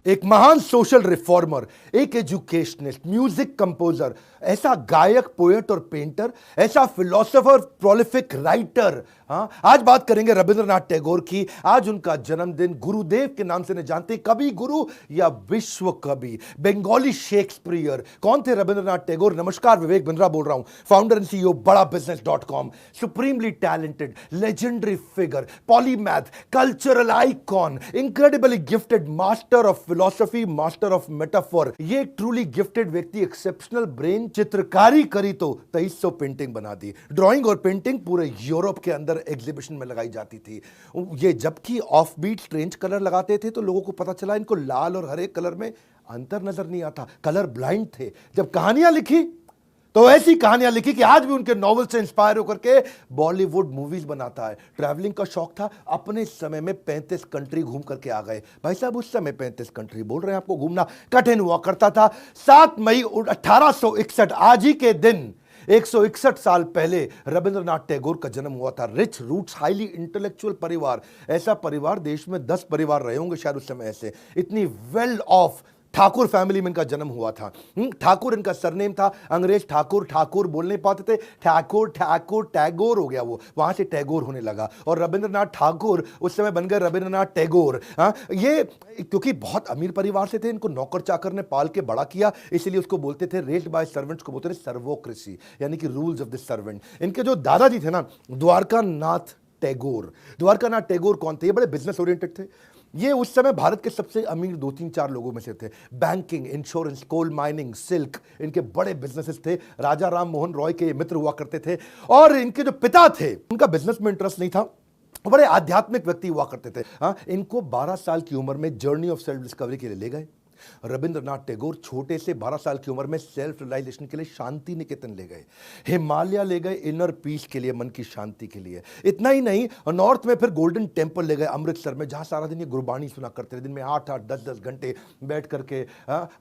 एक महान social reformer, एक एजुकेशनिस्ट, म्यूजिक कंपोजर, ऐसा गायक, पोएट और पेंटर, ऐसा फिलोसोफर, प्रोलिफिक राइटर। हाँ, आज बात करेंगे रविंद्रनाथ टैगोर की। आज उनका जन्मदिन। गुरुदेव के नाम से नहीं जानते, कवि गुरु या विश्व कवि, बंगाली शेक्सपियर। कौन थे रविंद्रनाथ टैगोर? नमस्कार, विवेक बिंद्रा बोल रहा हूं, founder and CEO Bada business dot com. Supremely talented, legendary figure, polymath, cultural icon, incredibly gifted, master of philosophy, master of metaphor. ये ट्रूली गिफ्टेड व्यक्ति, एक्सेप्शनल ब्रेन। चित्रकारी करी तो 2300 पेंटिंग बना दी। ड्राइंग और पेंटिंग पूरे यूरोप के अंदर एग्जीबिशन में लगाई जाती थी। ये जबकि ऑफ बीट स्ट्रेंज कलर लगाते थे तो लोगों को पता चला इनको लाल और हरे कलर में अंतर नजर नहीं आता, कलर ब्लाइंड थे। जब कहानियां लिखी तो ऐसी कहानियां लिखी कि आज भी उनके नॉवल से इंस्पायर होकर के बॉलीवुड मूवीज बनाता है। ट्रैवलिंग का शौक था, अपने समय में 35 कंट्री घूम करके आ गए। भाई साहब, उस समय 35 कंट्री बोल रहे हैं, आपको घूमना कठिन हुआ करता था। 7 मई 1861, आज ही के दिन 161 साल पहले रविंद्रनाथ टैगोर का जन्म हुआ था। रिच रूट्स, हाईली इंटेलेक्चुअल परिवार। ऐसा परिवार देश में 10 परिवार रहे होंगे शायद उस समय ऐसे। इतनी वेल ऑफ ठाकुर फैमिली में इनका जन्म हुआ था। ठाकुर इनका सरनेम था। अंग्रेज ठाकुर ठाकुर बोल नहीं पाते थे, ठाकुर ठाकुर टैगोर हो गया, वो वहां से टैगोर होने लगा। और रविंद्रनाथ ठाकुर उस समय बन गए रविंद्रनाथ टैगोर। ये क्योंकि बहुत अमीर परिवार से थे, इनको नौकर चाकर ने पाल के बड़ा किया, इसलिए उसको बोलते थे, रेस्ड बाय सर्वेंट्स को बोलते थे सर्वोक्रेसी, यानी कि रूल्स ऑफ द सर्वेंट। इनके जो दादाजी थे ना, द्वारकानाथ टैगोर। द्वारकानाथ टैगोर कौन थे? ये बड़े बिजनेस ओरिएंटेड थे। ये उस समय भारत के सबसे अमीर 2-3-4 लोगों में से थे। Banking, insurance, coal mining, silk, इनके बड़े बिजनेसेस थे। राजा राम मोहन रॉय के ये मित्र हुआ करते थे। और इनके जो पिता थे, उनका बिजनेस में इंटरेस्ट नहीं था, बड़े आध्यात्मिक व्यक्ति हुआ करते थे। इनको 12 साल की उम्र में जर्नी ऑफ सेल्फ डिस्कवरी के लिए ले गए। रविंद्रनाथ टैगोर छोटे से 12 साल की उम्र में सेल्फ रियलाइजेशन के लिए शांति निकेतन ले गए, हिमालय ले गए, इनर पीस के लिए, मन की शांति के लिए। इतना ही नहीं, नॉर्थ में फिर गोल्डन टेम्पल ले गए अमृतसर में, जहां सारा दिन ये गुरबानी सुना करते थे। दिन में 8-8, 10-10 घंटे बैठ करके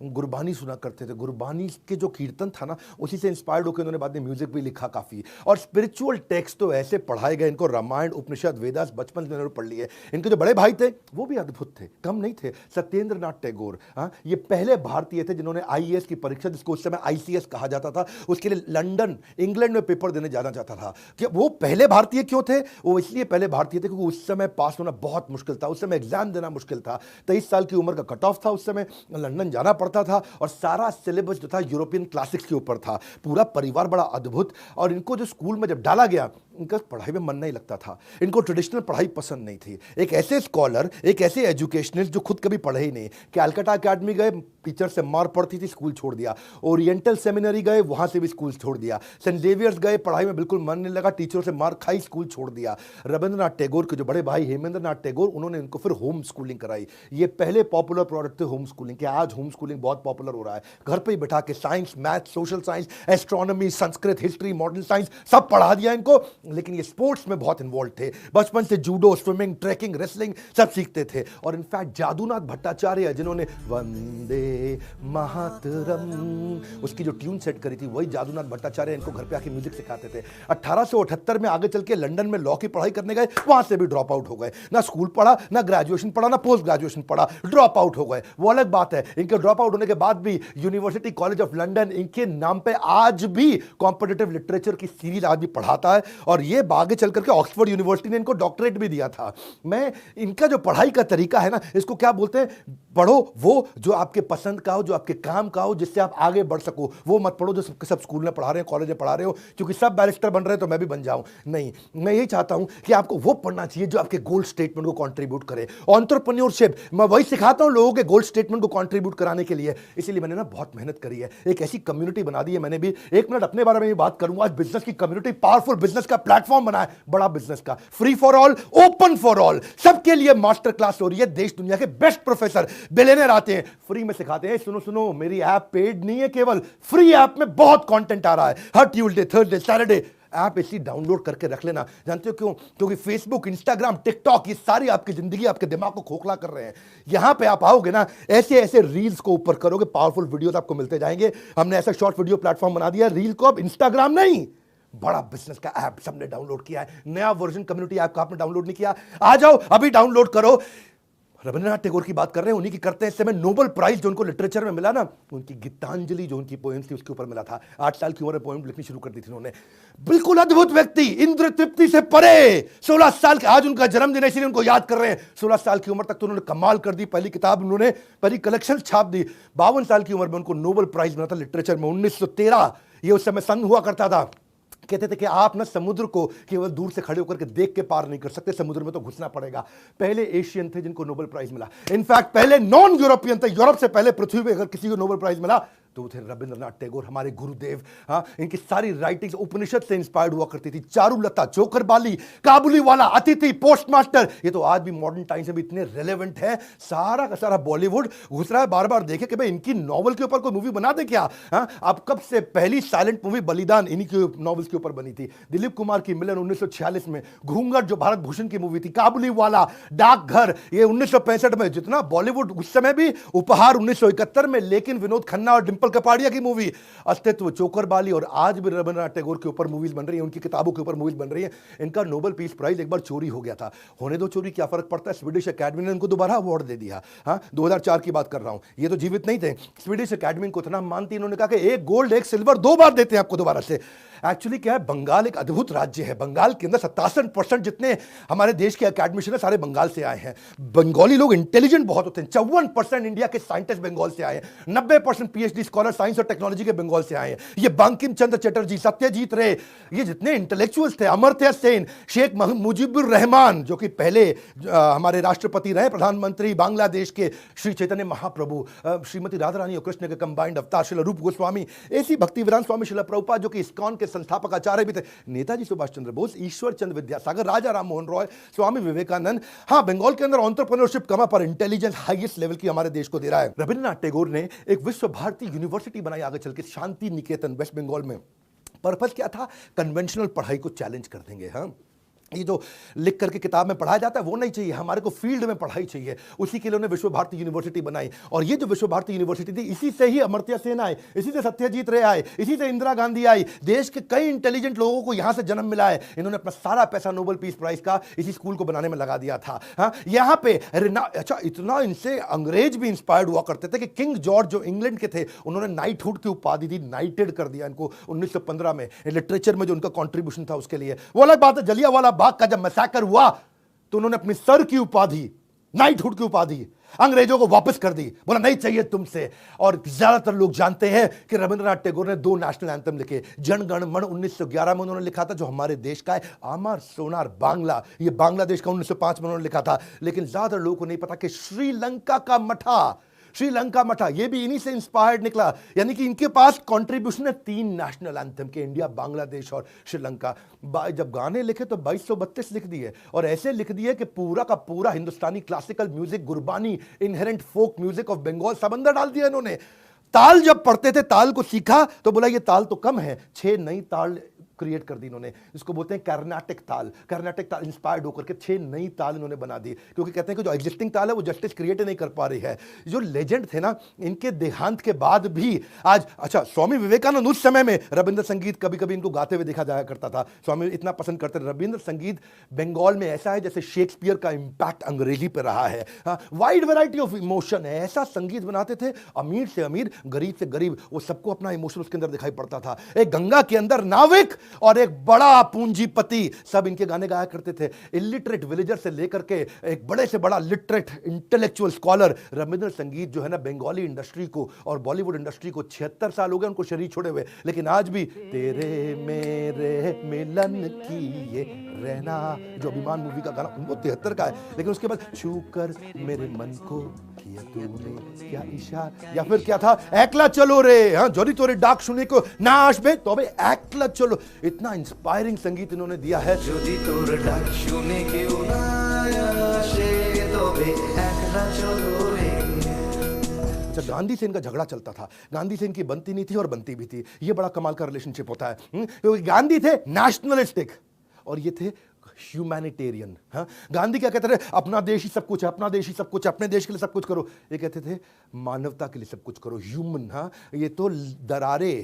गुरबानी सुना करते थे। गुरबानी के जो कीर्तन था ना, उसी से इंस्पायर्ड होकर उन्होंने बाद में म्यूजिक भी लिखा काफी। और स्पिरिचुअल टेक्स्ट तो ऐसे पढ़ाए गए इनको, रामायण, उपनिषद, वेदास बचपन से पढ़ लिए। इनके जो बड़े भाई थे वो भी अद्भुत थे, कम नहीं थे। सत्येंद्रनाथ टैगोर, ये पहले भारतीय थे जिन्होंने आईएएस की परीक्षा, जिसको उस समय आईसीएस कहा जाता था, उसके लिए लंदन, इंग्लैंड में पेपर देने जाना चाहता था। कि वो पहले भारतीय क्यों थे? वो इसलिए पहले भारतीय थे क्योंकि उस समय पास होना बहुत मुश्किल था, उस समय एग्जाम देना मुश्किल था। 23 साल की उम्र का कट ऑफ था उस समय, लंदन जाना पड़ता था और सारा सिलेबस जो था यूरोपियन क्लासिक्स के ऊपर था। पूरा परिवार बड़ा अद्भुत। और इनको जो स्कूल में जब डाला गया, इनका पढ़ाई में मन नहीं लगता था, इनको ट्रेडिशनल पढ़ाई पसंद नहीं थी। एक ऐसे स्कॉलर, एक ऐसे एजुकेशनिस्ट जो खुद कभी पढ़े ही नहीं, कैलकाटा अकेडमी गए, टीचर से मार पड़ती थी, स्कूल छोड़ दिया। ओरिएंटल सेमिनरी गए, वहां से भी स्कूल छोड़ दिया। सेंट जेवियर्स गए, पढ़ाई में बिल्कुल मन नहीं लगा, टीचरों से मार खाई, स्कूल छोड़ दिया। रविंद्रनाथ टैगोर के जो बड़े भाई हेमेंद्रनाथ टैगोर, उन्होंने इनको फिर होम स्कूलिंग कराई। ये पहले पॉपुलर प्रोडक्ट थे होम स्कूलिंग के। आज होम स्कूलिंग बहुत पॉपुलर हो रहा है, घर पे ही बैठा के science, math, social science, astronomy, Sanskrit, history, modern science सब पढ़ा दिया इनको। लेकिन ये स्पोर्ट्स में बहुत इन्वॉल्व थे, बचपन से जूडो, स्विमिंग, ट्रैकिंग, रेसलिंग सब सीखते थे। और इनफैक्ट जादूनाथ भट्टाचार्य, जिन्होंने वंदे मातरम उसकी जो ट्यून सेट करी थी, वही जादूनाथ भट्टाचार्य इनको घर पे आके म्यूजिक सिखाते थे। 1878 में आगे चल के लंदन में लॉ की पढ़ाई करने गए, वहां से भी ड्रॉप आउट हो गए। ना स्कूल पढ़ा, ना ग्रेजुएशन पढ़ा, ना पोस्ट ग्रेजुएशन पढ़ा, ड्रॉप आउट हो गए। वो अलग बात है। इनके ड्रॉप आउट होने के बाद भी यूनिवर्सिटी कॉलेज ऑफ लंदन इनके नाम पे आज भी कॉम्पिटिटिव लिटरेचर की सीरीज आज भी पढ़ाता है। और ये आगे चल करके ऑक्सफोर्ड यूनिवर्सिटी ने इनको डॉक्टरेट भी दिया था। मैं इनका जो पढ़ाई का तरीका है ना, इसको क्या बोलते हैं, पढ़ो वो जो आपके पसंद का हो, जो आपके काम का हो, जिससे आप आगे बढ़ सको। वो मत पढ़ो जो सब स्कूल में पढ़ा रहे हैं, कॉलेज में पढ़ा रहे हो, क्योंकि सब बैरिस्टर बन रहे हैं तो मैं भी बन जाऊं। नहीं, मैं यही चाहता हूं कि आपको वो पढ़ना चाहिए जो आपके गोल स्टेटमेंट को कंट्रीब्यूट करे। एंटरप्रेन्योरशिप, मैं वही सिखाता हूं लोगों के गोल स्टेटमेंट को कंट्रीब्यूट कराने के लिए। इसीलिए मैंने ना बहुत मेहनत करी है, एक ऐसी कम्युनिटी बना दी है मैंने भी। 1 मिनट अपने बारे में भी बात करूंगा। आज बिजनेस की कम्युनिटी, पावरफुल बिजनेस का प्लेटफॉर्म बना है, बड़ा बिजनेस का, free for all, open for all, सबके लिए मास्टर क्लास हो रही है। देश दुनिया के बेस्ट प्रोफेसर, बिलियनर आते हैं, फ्री में सिखाते हैं। सुनो सुनो, मेरी ऐप पेड नहीं है, केवल फ्री ऐप में बहुत कंटेंट आ रहा है। हर ट्यूसडे, थर्सडे, सैटरडे ऐप इसी डाउनलोड करके रख लेना। जानते हो क्यों? क्योंकि फेसबुक, इंस्टाग्राम, टिकटॉक, ये सारी आपकी जिंदगी, आपके दिमाग को खोखला कर रहे हैं। यहां पे आप आओगे ना, ऐसे ऐसे रील्स को ऊपर करोगे, पावरफुल वीडियोस आपको मिलते जाएंगे। हमने ऐसा शॉर्ट वीडियो प्लेटफॉर्म बना दिया, रील को अब इंस्टाग्राम नहीं, बड़ा बिजनेस का ऐप सबने डाउनलोड किया है। नया वर्जन कम्युनिटी ऐप का आपने डाउनलोड नहीं किया? आ जाओ, अभी डाउनलोड करो। रविंद्रनाथ टैगोर की बात कर रहे हैं, उन्हीं की करते हैं। इस समय नोबेल प्राइज जो उनको लिटरेचर में मिला ना, उनकी गीतांजलि जो उनकी पोएम्स थी उसके ऊपर मिला था। 8 साल की उम्र में पोएम लिखनी शुरू कर दी थी उन्होंने। बिल्कुल अद्भुत व्यक्ति, इंद्र तृप्ति से परे। 16 साल के, आज उनका जन्मदिन है इसलिए उनको याद कर रहे हैं। 16 साल की उम्र तक तो उन्होंने कमाल कर दी, पहली किताब उन्होंने, पहली कलेक्शन छाप दी। 52 साल की उम्र में उनको नोबेल प्राइज मिला था लिटरेचर में, 1913। ये उस समय सन हुआ करता था। कहते थे कि आप ना समुद्र को केवल दूर से खड़े होकर के देख के पार नहीं कर सकते, समुद्र में तो घुसना पड़ेगा। पहले एशियन थे जिनको नोबेल प्राइज मिला। इनफैक्ट पहले नॉन यूरोपियन थे, यूरोप से पहले पृथ्वी पे अगर किसी को नोबेल प्राइज मिला तो वो थे रविंद्रनाथ टैगोर, हमारे गुरुदेव। हाँ, इनकी सारी राइटिंग्स उपनिषद से इंस्पायर्ड हुआ करती थी। चारुलता, जोकरबाली, काबुली वाला, अतिथि, पोस्टमास्टर, ये तो आज भी मॉडर्न टाइम्स में भी इतने रेलेवेंट है। सारा का सारा बॉलीवुड घुस रहा है, बार बार देखे कि भाई इनकी नॉवल के ऊपर कोई मूवी बना दे क्या। हाँ, अब कब से पहली साइलेंट मूवी बलिदान इन्हीं की नॉवल्स के ऊपर बनी थी। दिलीप कुमार की मिलन 1946 में, घूंघट जो भारत भूषण की मूवी थी, काबुली वाला, डाकघर ये 1965 में। जितना बॉलीवुड उस समय भी उपहार 1971 में, लेकिन विनोद खन्ना और कपाड़िया की मूवी, अस्तित्व, चोकरबाली, और आज भी रविंद्रनाथ टैगोर के ऊपर मूवीज बन रही है, उनकी किताबों के ऊपर मूवीज बन रही है। इनका नोबेल पीस प्राइज एक बार चोरी हो गया था, होने दो चोरी, क्या फर्क पड़ता है। स्वीडिश अकेडमी ने उनको दोबारा अवार्ड दे दिया। हाँ, 2004 की बात कर रहा हूं, ये तो जीवित नहीं थे। स्वीडिश अकेडमी को इतना मानती, इन्होंने कहा कि एक गोल्ड एक सिल्वर 2 बार देते हैं आपको दोबारा से। एक्चुअली क्या है, बंगाल एक अद्भुत राज्य है। बंगाल के अंदर 87% जितने हमारे देश के अकेडमिशियन है सारे बंगाल से आए हैं। बंगाली लोग इंटेलिजेंट बहुत होते हैं। 54% इंडिया के साइंटिस्ट बंगाल से आए हैं। 90% पीएचडी स्कॉलर साइंस और टेक्नोलॉजी के बंगाल से आए हैं। ये बंकिम चंद्र चटर्जी, सत्यजीत रे, ये जितने इंटेलेक्चुअल्स थे, अमर्त्य सेन, शेख मुजीबुर रहमान जो कि पहले हमारे राष्ट्रपति रहे, प्रधानमंत्री बांग्लादेश के, श्री चैतन्य महाप्रभु, श्रीमती राधा रानी और कृष्ण के कंबाइंड अवतार, श्रील रूप गोस्वामी, ऐसी भक्तिवेदांत स्वामी श्रील प्रभुपाद जो कि इस्कॉन के संस्थापक आचार्य भी थे, नेताजी सुभाष चंद्र बोस, ईश्वर चंद्र विद्यासागर, राजा राम मोहन रॉय, स्वामी विवेकानंद। हाँ, बंगाल के अंदर एंटरप्रेन्योरशिप कमा पर इंटेलिजेंस हाईएस्ट लेवल की हमारे देश को दे रहा है। रविंद्रनाथ टैगोर ने एक विश्व भारती यूनिवर्सिटी बनाई आगे चल के, शांति निकेतन, वेस्ट बंगाल में। पर्पस क्या था, कन्वेंशनल पढ़ाई को चैलेंज कर देंगे। हाँ, ये जो लिख करके किताब में पढ़ाया जाता है वो नहीं चाहिए, हमारे को फील्ड में पढ़ाई चाहिए। उसी के लिए उन्होंने विश्व भारती यूनिवर्सिटी बनाई। और ये जो विश्व भारती यूनिवर्सिटी थी, इसी से ही अमर्त्य सेन आए, इसी से सत्यजीत रे आए, इसी से इंदिरा गांधी आई। देश के कई इंटेलिजेंट लोगों को यहां से जन्म मिला है। इन्होंने अपना सारा पैसा नोबेल पीस प्राइज का इसी स्कूल को बनाने में लगा दिया था। हाँ, यहाँ पे अच्छा, इतना इनसे अंग्रेज भी इंस्पायर्ड हुआ करते थे कि किंग जॉर्ज जो इंग्लैंड के थे, उन्होंने नाइटहुड की उपाधि दी, नाइटेड कर दिया इनको 1915 में। लिटरेचर में जो उनका कॉन्ट्रीब्यूशन था उसके लिए। वो अलग बात है, जलियांवाला बाग का जब मैसाकर हुआ तो उन्होंने अपनी सर की उपाधि, नाइटहुड की उपाधि अंग्रेजों को वापस कर दी, बोला नहीं चाहिए तुमसे। और ज्यादातर लोग जानते हैं कि रविंद्रनाथ टैगोर ने 2 नेशनल एंथम लिखे। जन गण मन 1911 में उन्होंने लिखा था, जो हमारे देश का है। आमार सोनार बांग्ला, ये बांग्लादेश का 1905 में उन्होंने लिखा था। लेकिन ज्यादातर लोगों को नहीं पता कि श्रीलंका का मठा, श्रीलंका मठा, ये भी इन्हीं से इंस्पायर्ड निकला। यानी कि इनके पास कंट्रीब्यूशन है 3 नेशनल एंथम के, इंडिया, बांग्लादेश और श्रीलंका। जब गाने लिखे तो 2232 लिख दिए, और ऐसे लिख दिए कि पूरा का पूरा Hindustani classical music, Gurbani, inherent folk music of Bengal सब अंदर डाल दिया इन्होंने। ताल जब पढ़ते थे, ताल को सीखा तो बोला ये ताल तो कम है, 6 नई ताल क्रिएट कर दी इन्होंने। इसको बोलते हैं कर्नाटक ताल। कर्नाटक ताल इंस्पायर्ड होकर के 6 नई ताल इन्होंने बना दी, क्योंकि कहते हैं कि जो एग्जिस्टिंग ताल है वो जस्टिस क्रिएट नहीं कर पा रही है। जो लेजेंड थे ना, इनके देहांत के बाद भी आज, अच्छा, स्वामी विवेकानंद उस समय में रविंद्र संगीत कभी कभी इनको गाते हुए देखा जाया करता था। स्वामी इतना पसंद करते थे। रविंद्र संगीत बंगाल में ऐसा है जैसे शेक्सपियर का इंपैक्ट अंग्रेजी पर रहा है। वाइड वैरायटी ऑफ इमोशन है, ऐसा संगीत बनाते थे, अमीर से अमीर, गरीब से गरीब, वो सबको अपना इमोशन उसके अंदर दिखाई पड़ता था। एक गंगा के अंदर नाविक और एक बड़ा पूंजीपति, सब इनके गाने गाया करते थे। इलिटरेट विलेजर से लेकर के एक बड़े से बड़ा लिटरेट इंटेलेक्चुअल स्कॉलर। रविंद्र संगीत जो है ना, बंगाली इंडस्ट्री को और बॉलीवुड इंडस्ट्री को 76 साल हो गए उनको शरीर छोड़े हुए, लेकिन आज भी तेरे मेरे मिलन की ये रहना, जो अभिमान मूवी का गाना, वो 73 का है। लेकिन उसके बाद छू कर मेरे मन को किया तूने क्या इशारा, या फिर क्या था, एकला चलो रे, हाँ, जोरी तोरे डाक सुने को ना आसबे तो भाई एकला चलो। इतना इंस्पायरिंग संगीत इन्होंने दिया है। जोरी तोरे डाक सुने क्यों ना आसे तो भाई एकला चलो रे। अच्छा, गांधी से इनका झगड़ा चलता था। गांधी से इनकी बनती नहीं थी और बनती भी थी। ये बड़ा कमाल का रिलेशनशिप होता है, क्योंकि गांधी थे नेशनलिस्टिक और ये थे ह्यूमैनिटेरियन। हाँ, गांधी क्या कहते थे, अपना देश ही सब कुछ है, अपना देश ही सब कुछ है, अपने देश के लिए सब कुछ करो। ये कहते थे मानवता के लिए सब कुछ करो, ह्यूमन। हाँ, ये तो दरारे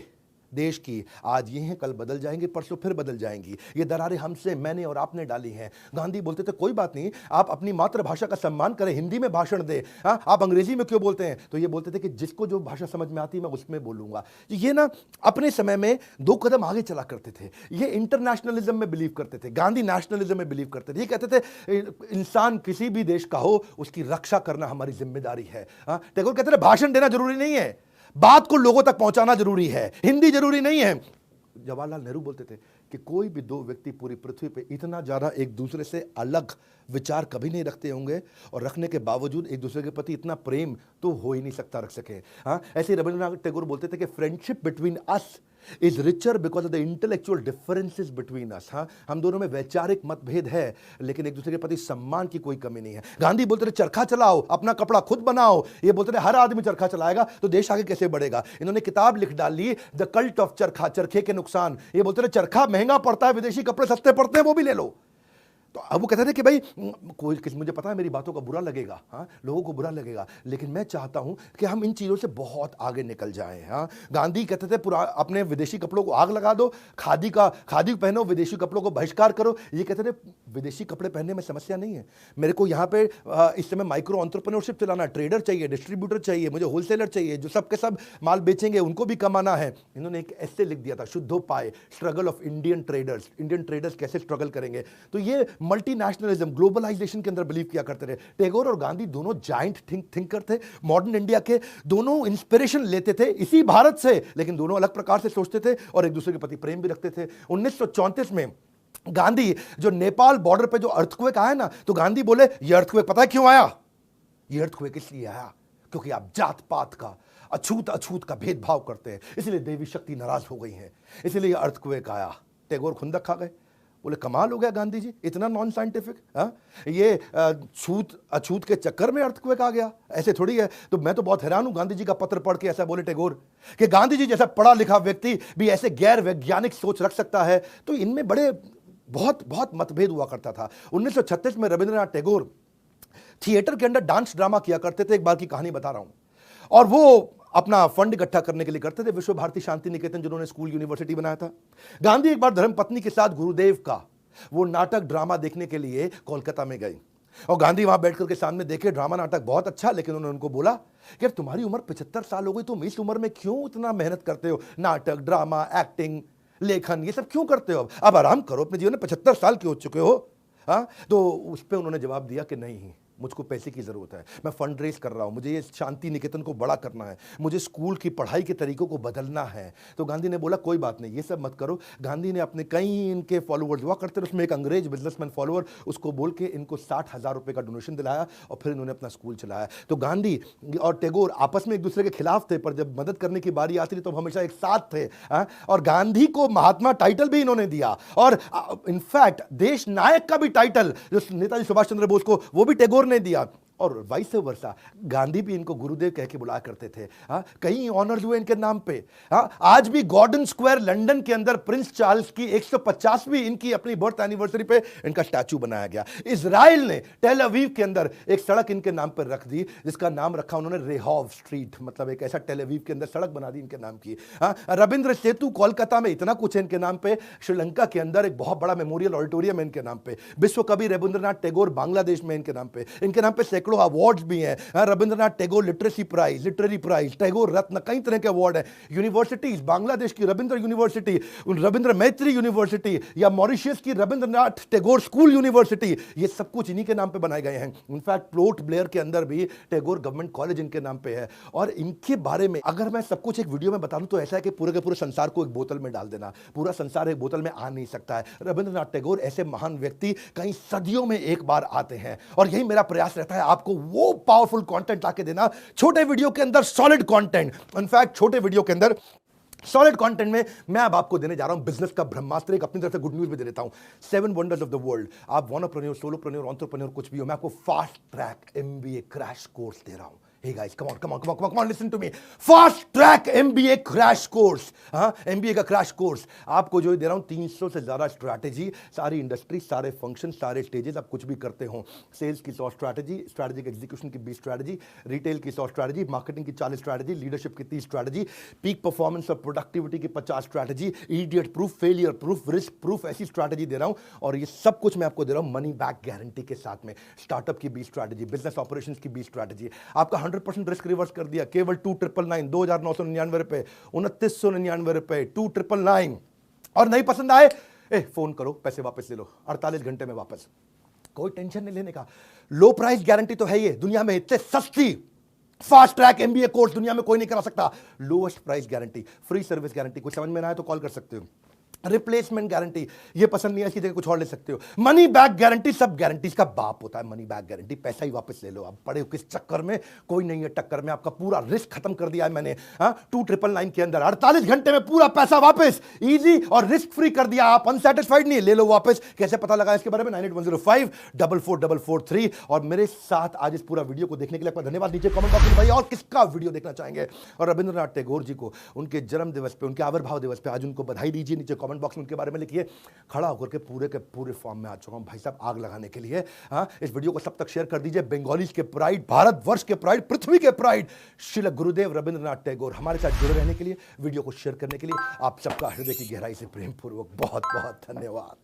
देश की आज ये हैं, कल बदल जाएंगे, परसों फिर बदल जाएंगी। ये दरारें हमसे, मैंने और आपने डाली हैं। गांधी बोलते थे कोई बात नहीं, आप अपनी मातृभाषा का सम्मान करें, हिंदी में भाषण दें। हाँ, आप अंग्रेजी में क्यों बोलते हैं? तो ये बोलते थे कि जिसको जो भाषा समझ में आती मैं उसमें बोलूंगा। ये ना अपने समय में 2 कदम आगे चला करते थे। ये इंटरनेशनलिज्म में बिलीव करते थे, गांधी नेशनलिज्म में बिलीव करते थे। ये कहते थे इंसान किसी भी देश का हो, उसकी रक्षा करना हमारी जिम्मेदारी है। हाँ, टैगोर कहते थे भाषण देना जरूरी नहीं है, बात को लोगों तक पहुंचाना जरूरी है, हिंदी जरूरी नहीं है। जवाहरलाल नेहरू बोलते थे कि कोई भी 2 व्यक्ति पूरी पृथ्वी पे इतना ज्यादा एक दूसरे से अलग विचार कभी नहीं रखते होंगे और रखने के बावजूद एक दूसरे के प्रति इतना प्रेम तो हो ही नहीं सकता रख सके। हाँ, ऐसे रविंद्रनाथ टैगोर बोलते थे कि friendship between us is richer because of the intellectual differences between us. हाँ, हम दोनों में वैचारिक मतभेद है लेकिन एक दूसरे के प्रति सम्मान की कोई कमी नहीं है। गांधी बोलते थे चरखा चलाओ, अपना कपड़ा खुद बनाओ। ये बोलते थे हर आदमी चरखा चलाएगा तो देश आगे कैसे बढ़ेगा। इन्होंने किताब लिख डाली द कल्ट ऑफ चरखा, चरखे के नुकसान। ये बोलते थे चरखा महंगा पड़ता है, विदेशी कपड़े सस्ते पड़ते हैं, वो भी ले लो। तो अब वो कहते थे कि भाई कोई मुझे पता है मेरी बातों का बुरा लगेगा, हाँ, लोगों को बुरा लगेगा, लेकिन मैं चाहता हूं कि हम इन चीज़ों से बहुत आगे निकल जाएं। हाँ, गांधी कहते थे पूरा अपने विदेशी कपड़ों को आग लगा दो, खादी पहनो, विदेशी कपड़ों को बहिष्कार करो। ये कहते थे विदेशी कपड़े पहनने में समस्या नहीं है, मेरे को यहाँ पे इस समय माइक्रो एंटरप्रेन्योरशिप चलाना, ट्रेडर चाहिए, डिस्ट्रीब्यूटर चाहिए, मुझे होलसेलर चाहिए, जो सब के सब माल बेचेंगे उनको भी कमाना है। इन्होंने एक ऐसे लिख दिया था, शुद्धोपाय, स्ट्रगल ऑफ इंडियन ट्रेडर्स कैसे स्ट्रगल करेंगे। तो ये मल्टीनेशनलिज्म, ग्लोबलाइजेशन के अंदर बिलीव किया करते थे। टैगोर और गांधी दोनों जाइंट थिंकर थे, मॉडर्न इंडिया के। दोनों इंस्पिरेशन लेते थे इसी भारत से, लेकिन दोनों अलग प्रकार से सोचते थे और एक दूसरे के प्रति प्रेम भी रखते थे। 1934 में गांधी जो नेपाल बॉर्डर पे जो अर्थक्वेक आया ना, तो गांधी बोले ये अर्थक्वेक पता है क्यों आया? ये अर्थक्वेक इसलिए आया क्योंकि आप जात पात का, अछूत का भेदभाव करते हैं, इसलिए देवी शक्ति नाराज हो गई है, इसलिए अर्थक्वेक आया। टैगोर खुंदक खा गए, बोले कमाल हो गया गांधी जी, इतना नॉन साइंटिफिक। हाँ, ये अछूत के चक्कर में अर्थक्वेक आ गया, ऐसे थोड़ी है। तो मैं तो बहुत हैरान हूं गांधी जी का पत्र पढ़ के। ऐसा बोले टैगोर कि गांधी जी जैसा पढ़ा लिखा व्यक्ति भी ऐसे गैर वैज्ञानिक सोच रख सकता है। तो इनमें बड़े बहुत मतभेद हुआ करता था। 1936 में रविंद्रनाथ टैगोर थिएटर के अंदर डांस ड्रामा किया करते थे। एक बार की कहानी बता रहा हूं, और वो अपना फंड इकट्ठा करने के लिए करते थे। विश्व भारती शांति निकेतन जिन्होंने स्कूल यूनिवर्सिटी बनाया था। गांधी एक बार धर्मपत्नी के साथ गुरुदेव का वो नाटक ड्रामा देखने के लिए कोलकाता में गए और गांधी वहां बैठकर के सामने देखे ड्रामा नाटक बहुत अच्छा, लेकिन उन्होंने उनको बोला कि तुम्हारी उम्र 75 साल हो गई, तुम इस उम्र में क्यों इतना मेहनत करते हो? नाटक, ड्रामा, एक्टिंग, लेखन, ये सब क्यों करते हो? अब आराम करो, अपने जीवन में 75 साल के हो चुके हो। हाँ, तो उस पर उन्होंने जवाब दिया कि नहीं, मुझको पैसे की ज़रूरत है, मैं फंड रेज कर रहा हूँ, मुझे ये शांति निकेतन को बड़ा करना है, मुझे स्कूल की पढ़ाई के तरीकों को बदलना है। तो गांधी ने बोला कोई बात नहीं, ये सब मत करो। गांधी ने अपने कई इनके फॉलोअर्स हुआ करते थे, उसमें एक अंग्रेज बिजनेसमैन फॉलोअर, उसको बोल के इनको 60,000 रुपये का डोनेशन दिलाया और फिर इन्होंने अपना स्कूल चलाया। तो गांधी और टैगोर आपस में एक दूसरे के खिलाफ थे, पर जब मदद करने की बारी आती थी तो हमेशा एक साथ थे। और गांधी को महात्मा टाइटल भी इन्होंने दिया, और इनफैक्ट देश नायक का भी टाइटल जो नेताजी सुभाष चंद्र बोस को, वो भी टैगोर ने दिया। और वाइस वर्सा, गांधी भी इनको गुरुदेव कह के बुलाया करते थे। कई ऑनर्स हुए इनके नाम पे। आज भी गॉर्डन स्क्वायर लंदन के अंदर प्रिंस चार्ल्स की 150वीं इनकी अपनी बर्थ एनिवर्सरी पे इनका स्टैचू बनाया गया। इजराइल ने टेल अवीव के अंदर एक सड़क इनके नाम पर रख दी, जिसका नाम रखा उन्होंने रेहॉव स्ट्रीट, मतलब एक ऐसा टेल अवीव के अंदर सड़क बना दी इनके नाम की। रविंद्र सेतु कोलकाता में, इतना कुछ है इनके नाम पे। श्रीलंका के अंदर एक बहुत बड़ा मेमोरियल ऑडिटोरियम है इनके नाम पे। विश्व कवि रविंद्रनाथ टैगोर बांग्लादेश में इनके नाम पे सैकड़ों अवार्ड्स भी हैं। Rabindranath Tagore literacy prize, literary prize, Tagore Ratna, कई तरह के अवार्ड हैं। यूनिवर्सिटीज, बांग्लादेश की रविंद्र यूनिवर्सिटी, रविंद्र मैत्री यूनिवर्सिटी, या मॉरिशस की रविंद्रनाथ टैगोर स्कूल यूनिवर्सिटी, ये सब कुछ इन्हीं के नाम पे बनाए गए हैं। इनफैक्ट पोर्ट ब्लेयर के अंदर भी टैगोर गवर्नमेंट कॉलेज इनके नाम पे है। और इनके बारे में अगर मैं सब कुछ एक वीडियो में बता दूं तो ऐसा है कि पूरे के पूरे संसार को एक बोतल में डाल देना, पूरा संसार एक बोतल में आ नहीं सकता है। रविंद्रनाथ टैगोर ऐसे महान व्यक्ति कई सदियों में एक बार आते हैं, और यही मेरा प्रयास रहता है आपको वो पावरफुल कंटेंट लाके देना, छोटे वीडियो के अंदर सॉलिड कंटेंट। इनफैक्ट छोटे वीडियो के अंदर सॉलिड कंटेंट में मैं अब आपको देने जा रहा हूं बिजनेस का ब्रह्मास्त्र। एक अपनी तरफ से गुड न्यूज भी दे देता हूं, 7 वंडर्स ऑफ द वर्ल्ड। आप वॉनरप्रेन्योर, सोलोप्रेन्योर, एंटरप्रेन्योर कुछ भी हो, मैं आपको fast track MBA crash course दे रहा हूं। Hey guys, come on, listen to me. Fast track MBA crash course. हाँ, MBA का क्रैश कोर्स आपको जो दे रहा हूँ 300 से ज़्यादा स्ट्रैटेजी, सारी इंडस्ट्री, सारे फंक्शन, सारे स्टेजेस, आप कुछ भी करते हो। सेल्स की 100 स्ट्रैटेजी, स्ट्रैटेजिक एग्जीक्यूशन की 20 स्ट्रैटेजी, रिटेल की 100 स्ट्रैटेजी, मार्केटिंग की 40 स्ट्रैटेजी, लीडरशिप की 30 स्ट्रैटेजी, पीक परफॉर्मेंस और प्रोडक्टिविटी की 50 strategy, idiot proof, failure proof, risk proof, ऐसी स्ट्रैटेजी दे रहा हूँ। और ये सब कुछ मैं आपको दे रहा हूँ मनी बैक गारंटी के साथ में। स्टार्टअप की 20 स्ट्रैटेजी, बिजनेस ऑपरेशन की 20 स्ट्रैटेजी, आपका 100% रिस्क रिवर्स कर दिया केवल 2999, 2999 रुपए, 2999 रुपए, 2999। और नहीं पसंद आए फोन करो, पैसे वापस ले लो 48 घंटे में वापस। कोई टेंशन नहीं लेने का। लो प्राइस गारंटी तो है ये, दुनिया में इतने सस्ती फास्ट ट्रैक एमबीए कोर्स दुनिया में कोई नहीं करा सकता। Lowest price guarantee, free service guarantee, कुछ समझ में ना आए तो कॉल कर सकते हो। रिप्लेसमेंट गारंटी, ये पसंद नहीं है इसकी जगह कुछ और ले सकते हो। मनी बैक गारंटी, सब गारंटीज का बाप होता है मनी बैक गारंटी। पैसा ही वापस ले लो। अब पड़े हो किस चक्कर में, कोई नहीं है टक्कर में। आपका पूरा रिस्क खत्म कर दिया है मैंने। 2999 के अंदर 48 घंटे में पूरा पैसा वापस, इजी और रिस्क फ्री कर दिया। आप अनसेटिस्फाइड नहीं, ले लो वापस। कैसे पता लगा इसके बारे में? 9810544443। और मेरे साथ आज इस पूरा वीडियो को देखने के लिए आपका धन्यवाद। नीचे कमेंट बॉक्स में भाई और किसका वीडियो देखना चाहेंगे। और रविंद्रनाथ टैगोर जी को उनके जन्म दिवस पे, उनके आविर्भाव दिवस पे आज उनको बधाई दीजिए। नीचे कमेंट बॉक्स में उनके बारे में लिखिए। खड़ा होकर के पूरे फॉर्म में आ चुका हूं भाई साहब, आग लगाने के लिए। इस वीडियो को सब तक शेयर कर दीजिए। बंगालीज के प्राइड, भारतवर्ष के प्राइड, पृथ्वी के प्राइड श्री गुरुदेव रविंद्रनाथ टैगोर हमारे साथ जुड़े रहने के लिए, वीडियो को शेयर करने के लिए आप सबका हृदय की गहराई से प्रेम पूर्वक बहुत बहुत धन्यवाद।